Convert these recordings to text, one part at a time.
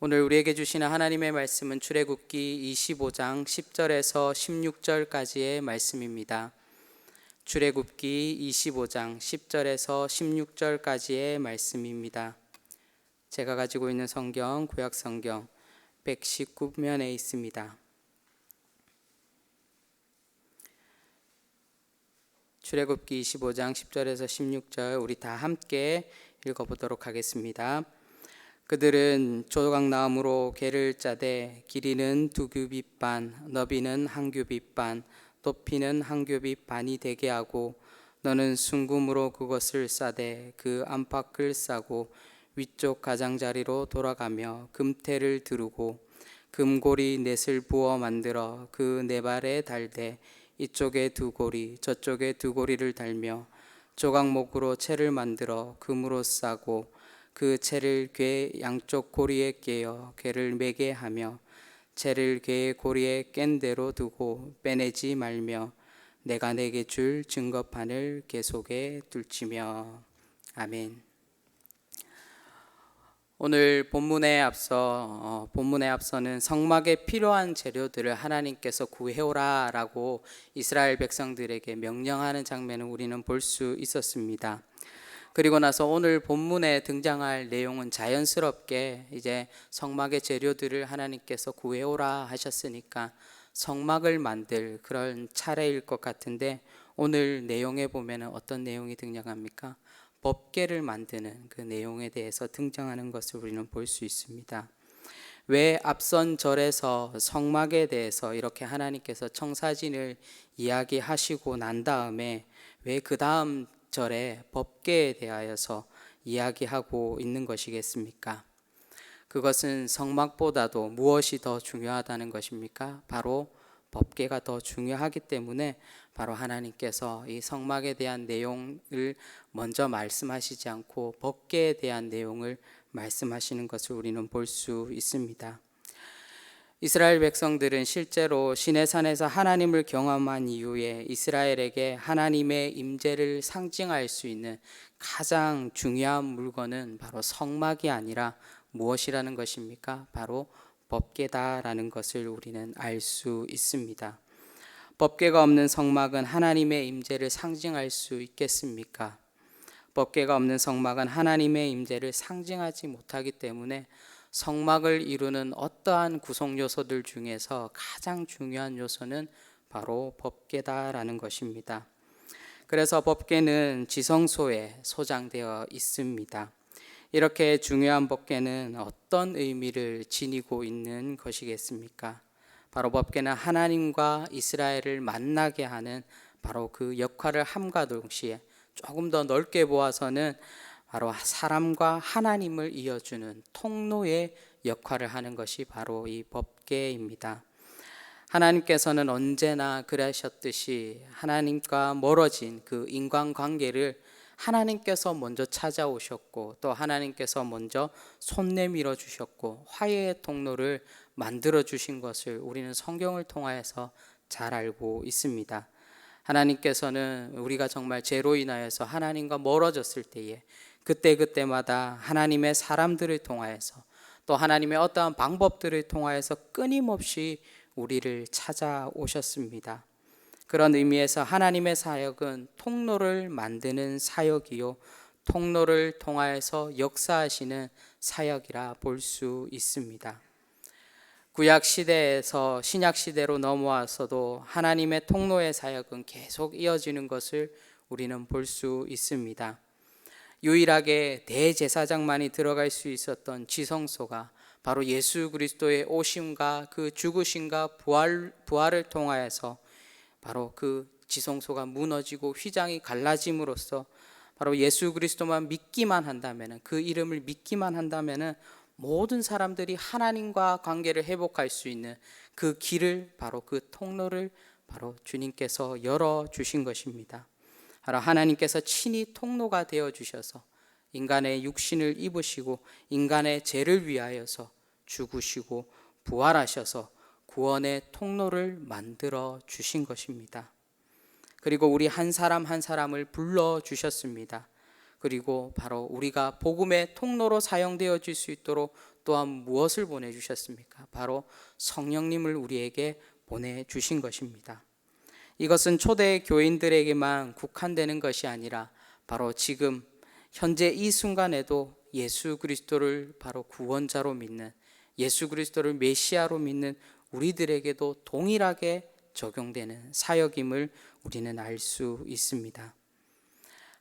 오늘 우리에게 주시는 하나님의 말씀은 출애굽기 25장 10절에서 16절까지의 말씀입니다. 출애굽기 25장 10절에서 16절까지의 말씀입니다. 제가 가지고 있는 성경, 구약 성경 119면에 있습니다. 출애굽기 25장 10절에서 16절 우리 다 함께 읽어보도록 하겠습니다. 그들은 조각나무로 궤를 짜되 길이는 2규빗 반, 너비는 1규빗 반, 높이는 1규빗 반이 되게 하고 너는 순금으로 그것을 싸되 그 안팎을 싸고 위쪽 가장자리로 돌아가며 금테를 두르고 금고리 넷을 부어 만들어 그 네 발에 달되 이쪽에 2고리 저쪽에 2고리를 달며 조각목으로 채를 만들어 금으로 싸고 그 채를 궤 양쪽 고리에 깨어 궤를 매게 하며 채를 궤의 고리에 깬 대로 두고 빼내지 말며 내가 내게 줄 증거판을 궤 속에 둘지며. 아멘. 오늘 본문에 앞서는 성막에 필요한 재료들을 하나님께서 구해오라 라고 이스라엘 백성들에게 명령하는 장면을 우리는 볼 수 있었습니다. 그리고 나서 오늘 본문에 등장할 내용은 자연스럽게 이제 성막의 재료들을 하나님께서 구해오라 하셨으니까 성막을 만들 그런 차례일 것 같은데, 오늘 내용에 보면 어떤 내용이 등장합니까? 법궤를 만드는 그 내용에 대해서 등장하는 것을 우리는 볼 수 있습니다. 왜 앞선 절에서 성막에 대해서 이렇게 하나님께서 청사진을 이야기하시고 난 다음에 왜 그 다음 절에 법궤에 대하여서 이야기하고 있는 것이겠습니까? 그것은 성막보다도 무엇이 더 중요하다는 것입니까? 바로 법궤가 더 중요하기 때문에 바로 하나님께서 이 성막에 대한 내용을 먼저 말씀하시지 않고 법궤에 대한 내용을 말씀하시는 것을 우리는 볼 수 있습니다. 이스라엘 백성들은 실제로 시내산에서 하나님을 경험한 이후에 이스라엘에게 하나님의 임재를 상징할 수 있는 가장 중요한 물건은 바로 성막이 아니라 무엇이라는 것입니까? 바로 법궤다라는 것을 우리는 알 수 있습니다. 법궤가 없는 성막은 하나님의 임재를 상징할 수 있겠습니까? 법궤가 없는 성막은 하나님의 임재를 상징하지 못하기 때문에 성막을 이루는 어떠한 구성 요소들 중에서 가장 중요한 요소는 바로 법궤다라는 것입니다. 그래서 법궤는 지성소에 소장되어 있습니다. 이렇게 중요한 법궤는 어떤 의미를 지니고 있는 것이겠습니까? 바로 법궤는 하나님과 이스라엘을 만나게 하는 바로 그 역할을 함과 동시에 조금 더 넓게 보아서는 바로 사람과 하나님을 이어주는 통로의 역할을 하는 것이 바로 이 법궤입니다. 하나님께서는 언제나 그러셨듯이 하나님과 멀어진 그 인간관계를 하나님께서 먼저 찾아오셨고 또 하나님께서 먼저 손 내밀어 주셨고 화해의 통로를 만들어 주신 것을 우리는 성경을 통하여서 잘 알고 있습니다. 하나님께서는 우리가 정말 죄로 인하여서 하나님과 멀어졌을 때에 그때마다 하나님의 사람들을 통하여서 또 하나님의 어떠한 방법들을 통하여서 끊임없이 우리를 찾아오셨습니다. 그런 의미에서 하나님의 사역은 통로를 만드는 사역이요 통로를 통하여서 역사하시는 사역이라 볼 수 있습니다. 구약 시대에서 신약 시대로 넘어와서도 하나님의 통로의 사역은 계속 이어지는 것을 우리는 볼 수 있습니다. 유일하게 대제사장만이 들어갈 수 있었던 지성소가 바로 예수 그리스도의 오심과 그 죽으심과 부활을 통하여서 바로 그 지성소가 무너지고 휘장이 갈라짐으로써 바로 예수 그리스도만 믿기만 한다면, 그 이름을 믿기만 한다면 모든 사람들이 하나님과 관계를 회복할 수 있는 그 길을, 바로 그 통로를 바로 주님께서 열어주신 것입니다. 바로 하나님께서 친히 통로가 되어주셔서 인간의 육신을 입으시고 인간의 죄를 위하여서 죽으시고 부활하셔서 구원의 통로를 만들어 주신 것입니다. 그리고 우리 한 사람 한 사람을 불러주셨습니다. 그리고 바로 우리가 복음의 통로로 사용되어질 수 있도록 또한 무엇을 보내주셨습니까? 바로 성령님을 우리에게 보내주신 것입니다. 이것은 초대 교인들에게만 국한되는 것이 아니라 바로 지금 현재 이 순간에도 예수 그리스도를 바로 구원자로 믿는, 예수 그리스도를 메시아로 믿는 우리들에게도 동일하게 적용되는 사역임을 우리는 알 수 있습니다.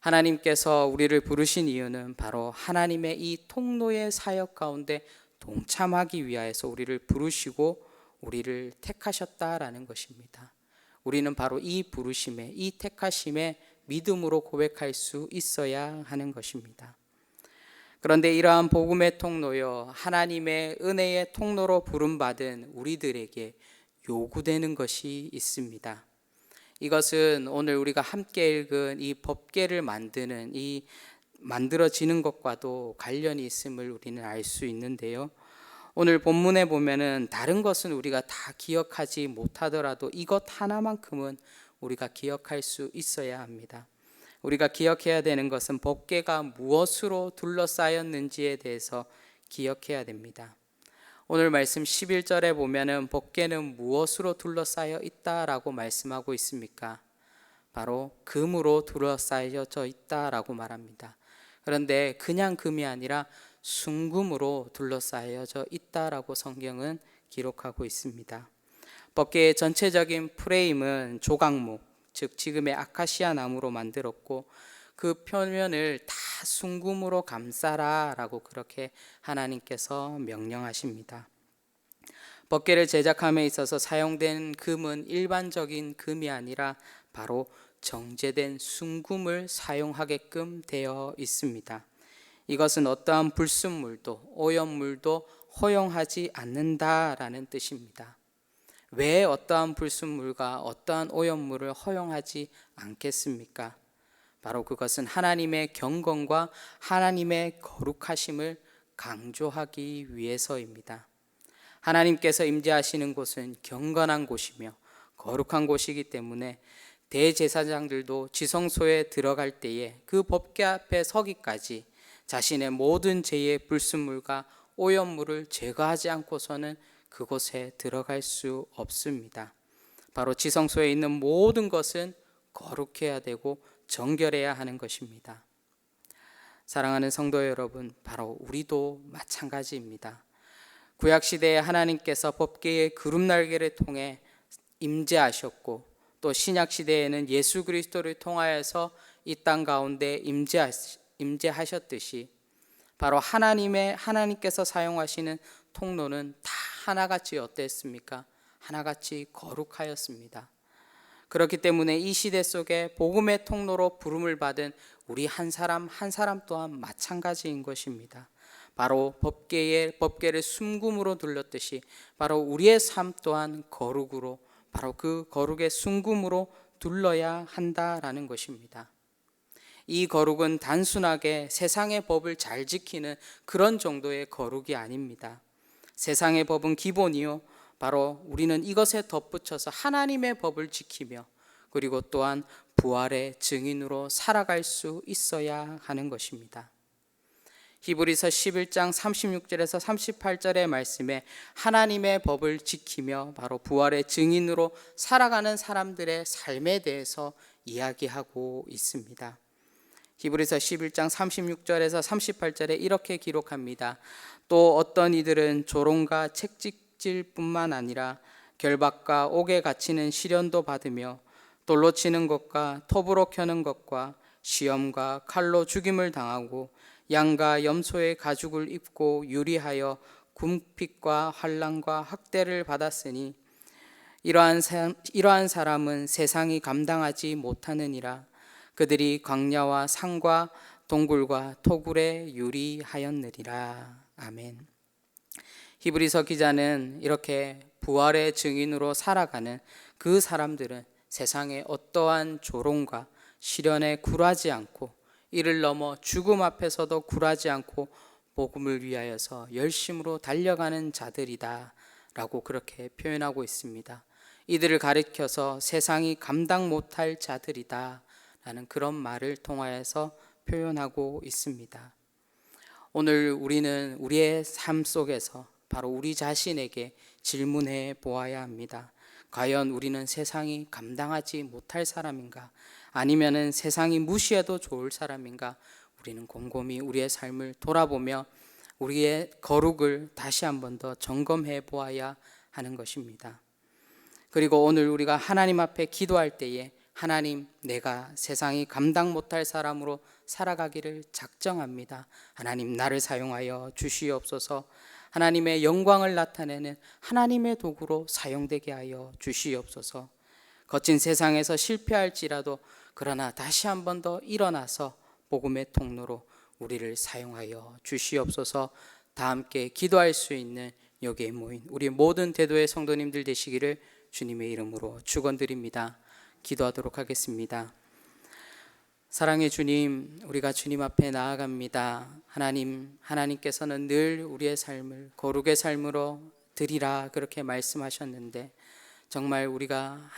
하나님께서 우리를 부르신 이유는 바로 하나님의 이 통로의 사역 가운데 동참하기 위하여서 우리를 부르시고 우리를 택하셨다라는 것입니다. 우리는 바로 이 부르심에, 이 택하심에 믿음으로 고백할 수 있어야 하는 것입니다. 그런데 이러한 복음의 통로여, 하나님의 은혜의 통로로 부름받은 우리들에게 요구되는 것이 있습니다. 이것은 오늘 우리가 함께 읽은 이 법궤를 만들어지는 것과도 관련이 있음을 우리는 알 수 있는데요. 오늘 본문에 보면은 다른 것은 우리가 다 기억하지 못하더라도 이것 하나만큼은 우리가 기억할 수 있어야 합니다. 우리가 기억해야 되는 것은 법궤가 무엇으로 둘러싸였는지에 대해서 기억해야 됩니다. 오늘 말씀 11절에 보면은 법궤는 무엇으로 둘러싸여 있다라고 말씀하고 있습니까? 바로 금으로 둘러싸여져 있다라고 말합니다. 그런데 그냥 금이 아니라 순금으로 둘러싸여져 있다라고 성경은 기록하고 있습니다. 법궤의 전체적인 프레임은 조각목, 즉 지금의 아카시아 나무로 만들었고 그 표면을 다 순금으로 감싸라라고 그렇게 하나님께서 명령하십니다. 법궤를 제작함에 있어서 사용된 금은 일반적인 금이 아니라 바로 정제된 순금을 사용하게끔 되어 있습니다. 이것은 어떠한 불순물도 오염물도 허용하지 않는다라는 뜻입니다. 왜 어떠한 불순물과 어떠한 오염물을 허용하지 않겠습니까? 바로 그것은 하나님의 경건과 하나님의 거룩하심을 강조하기 위해서입니다. 하나님께서 임재하시는 곳은 경건한 곳이며 거룩한 곳이기 때문에 대제사장들도 지성소에 들어갈 때에 그 법궤 앞에 서기까지 자신의 모든 죄의 불순물과 오염물을 제거하지 않고서는 그곳에 들어갈 수 없습니다. 바로 지성소에 있는 모든 것은 거룩해야 되고 정결해야 하는 것입니다. 사랑하는 성도 여러분, 바로 우리도 마찬가지입니다. 구약시대에 하나님께서 법궤의 구름날개를 통해 임재하셨고 또 신약시대에는 예수 그리스도를 통하여서 이 땅 가운데 임재하셨듯이 바로 하나님께서 사용하시는 통로는 다 하나같이 어땠습니까? 하나같이 거룩하였습니다. 그렇기 때문에 이 시대 속에 복음의 통로로 부름을 받은 우리 한 사람 한 사람 또한 마찬가지인 것입니다. 바로 법궤를 순금으로 둘렀듯이 바로 우리의 삶 또한 거룩으로, 바로 그 거룩의 순금으로 둘러야 한다라는 것입니다. 이 거룩은 단순하게 세상의 법을 잘 지키는 그런 정도의 거룩이 아닙니다. 세상의 법은 기본이요, 바로 우리는 이것에 덧붙여서 하나님의 법을 지키며 그리고 또한 부활의 증인으로 살아갈 수 있어야 하는 것입니다. 히브리서 11장 36절에서 38절의 말씀에 하나님의 법을 지키며 바로 부활의 증인으로 살아가는 사람들의 삶에 대해서 이야기하고 있습니다. 히브리서 11장 36절에서 38절에 이렇게 기록합니다. 또 어떤 이들은 조롱과 채찍질 뿐만 아니라 결박과 옥에 갇히는 시련도 받으며 돌로 치는 것과 톱으로 켜는 것과 시험과 칼로 죽임을 당하고 양과 염소의 가죽을 입고 유리하여 궁핍과 환난과 학대를 받았으니 이러한 사람은 세상이 감당하지 못하느니라. 그들이 광야와 산과 동굴과 토굴에 유리하였느니라. 아멘. 히브리서 기자는 이렇게 부활의 증인으로 살아가는 그 사람들은 세상의 어떠한 조롱과 시련에 굴하지 않고 이를 넘어 죽음 앞에서도 굴하지 않고 복음을 위하여서 열심으로 달려가는 자들이다 라고 그렇게 표현하고 있습니다. 이들을 가리켜서 세상이 감당 못할 자들이다 라는 그런 말을 통하여서 표현하고 있습니다. 오늘 우리는 우리의 삶 속에서 바로 우리 자신에게 질문해 보아야 합니다. 과연 우리는 세상이 감당하지 못할 사람인가? 아니면은 세상이 무시해도 좋을 사람인가? 우리는 곰곰이 우리의 삶을 돌아보며 우리의 거룩을 다시 한 번 더 점검해 보아야 하는 것입니다. 그리고 오늘 우리가 하나님 앞에 기도할 때에 하나님, 내가 세상이 감당 못할 사람으로 살아가기를 작정합니다. 하나님, 나를 사용하여 주시옵소서. 하나님의 영광을 나타내는 하나님의 도구로 사용되게 하여 주시옵소서. 거친 세상에서 실패할지라도 그러나 다시 한 번 더 일어나서 복음의 통로로 우리를 사용하여 주시옵소서. 다 함께 기도할 수 있는 여기에 모인 우리 모든 대도의 성도님들 되시기를 주님의 이름으로 축원드립니다. 기도하도록 하겠습니다. 사랑의 주님, 우리가 주님 앞에 나아갑니다. 하나님께서는 늘 우리의 삶을 거룩의 삶으로 드리라 그렇게 말씀하셨는데 정말 우리가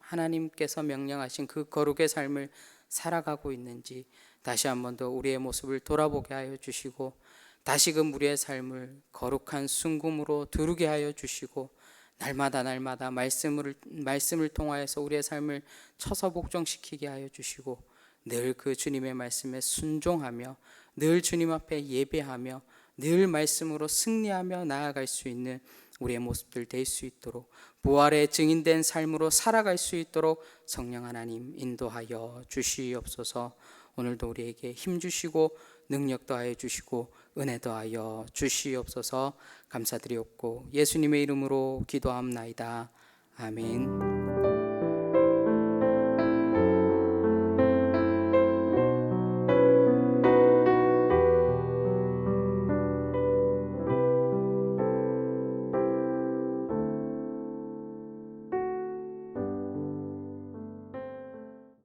하나님께서 명령하신 그 거룩의 삶을 살아가고 있는지 다시 한 번 더 우리의 모습을 돌아보게 하여 주시고 다시금 우리의 삶을 거룩한 순금으로 두르게 하여 주시고 날마다 말씀을 통하여서 우리의 삶을 쳐서 복종시키게 하여 주시고 늘 그 주님의 말씀에 순종하며 늘 주님 앞에 예배하며 늘 말씀으로 승리하며 나아갈 수 있는 우리의 모습들 될 수 있도록 부활의 증인된 삶으로 살아갈 수 있도록 성령 하나님 인도하여 주시옵소서. 오늘도 우리에게 힘 주시고 능력 더하여 주시고 은혜 더하여 주시옵소서. 감사드리옵고 예수님의 이름으로 기도함나이다. 아멘.